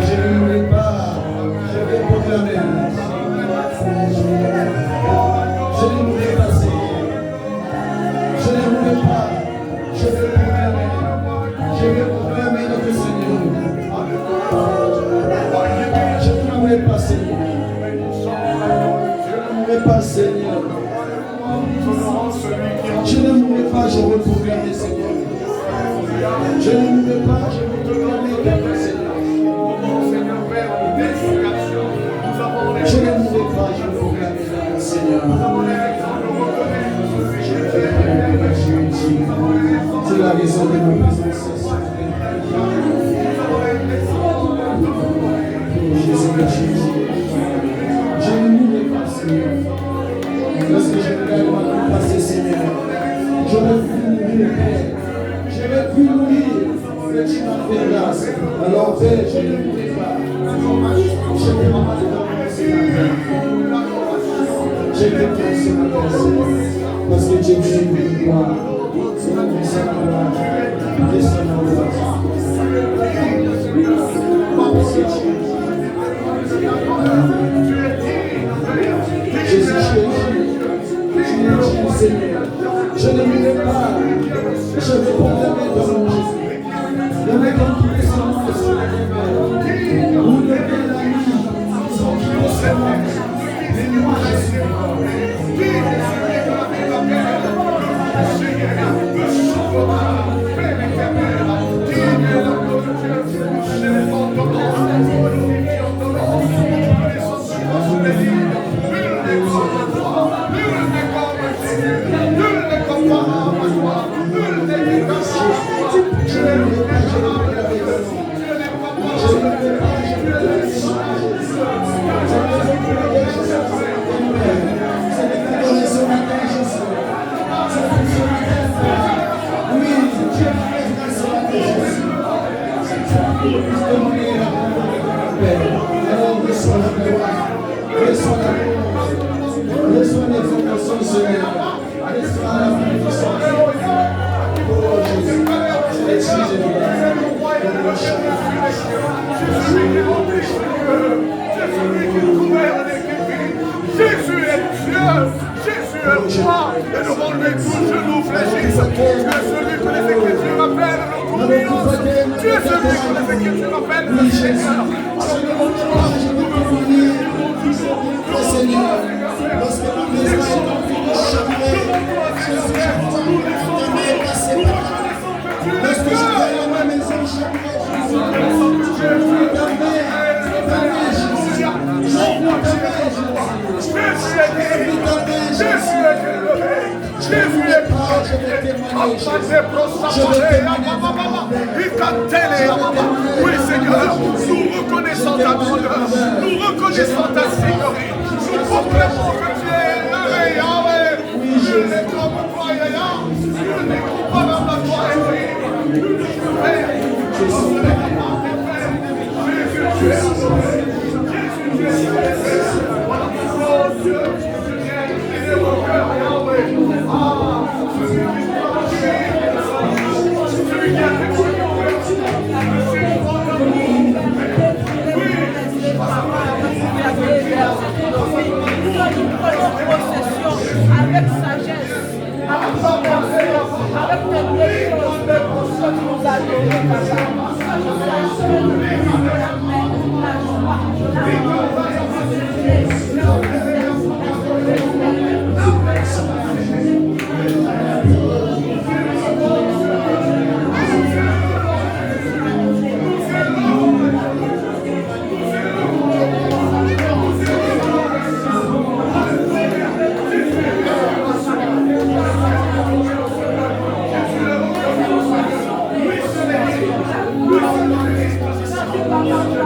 Je ne mourrai pas, je vais proclamer. Je ne mourrai pas, Seigneur. Je ne mourrai pas, je vais proclamer. Je vais proclamer notre Seigneur. Je ne mourrai pas, Seigneur. Je ne mourrai pas, Seigneur. Je ne mourrai pas, je vais proclamer, Seigneur. Je ne mourrai pas, je vais proclamer notre Seigneur. Je ne mourrai pas, je vais proclamer notre Seigneur. C'est la raison de ma présence. Jésus, je ne mourrai pas, Seigneur. Lorsque je regarde ma vie passer, Seigneur, je ne veux plus mourir, Père. Je ne veux plus mourir, mais tu m'as fait grâce. Alors, Père, je ne mourrai pas. Je te demande de Seigneur. Je te prie, Seigneur, parce que tu es venu pour moi. Seigneur, descends-moi. Descends-moi. Parce que tu es Jésus, Seigneur, je ne mourrai pas, je vais proclamer ton nom, Jésus. Ne me donne plus les semences de ce Seigneur. Où le bien la nuit, sont qui les semences. Les nuages, Jésus. Jésus est Dieu, Jésus est roi, et nous devons lui tout genou fléchir. Tu es celui que les Écritures appellent le Courbios. Tu es celui que les Écritures appellent le Seigneur. Seigneur, lorsque ma maison est chambrée, lorsque je vais à ma maison chambrée, Jésus est oui Seigneur, nous reconnaissons ta grandeur, nous reconnaissons ta seigneurie, nous proclamons que tu es Yahweh, Yahweh, Dieu n'est comme toi, Yahweh, Dieu n'est comparable à toi, Jésus, tu es adoré, Jésus, tu es adoré, oh Dieu, tu viens de mon cœur, Yahweh, celui qui a fait mon cœur, possession avec sagesse, avec compassion, avec tes choses, nous adorer, Thank you.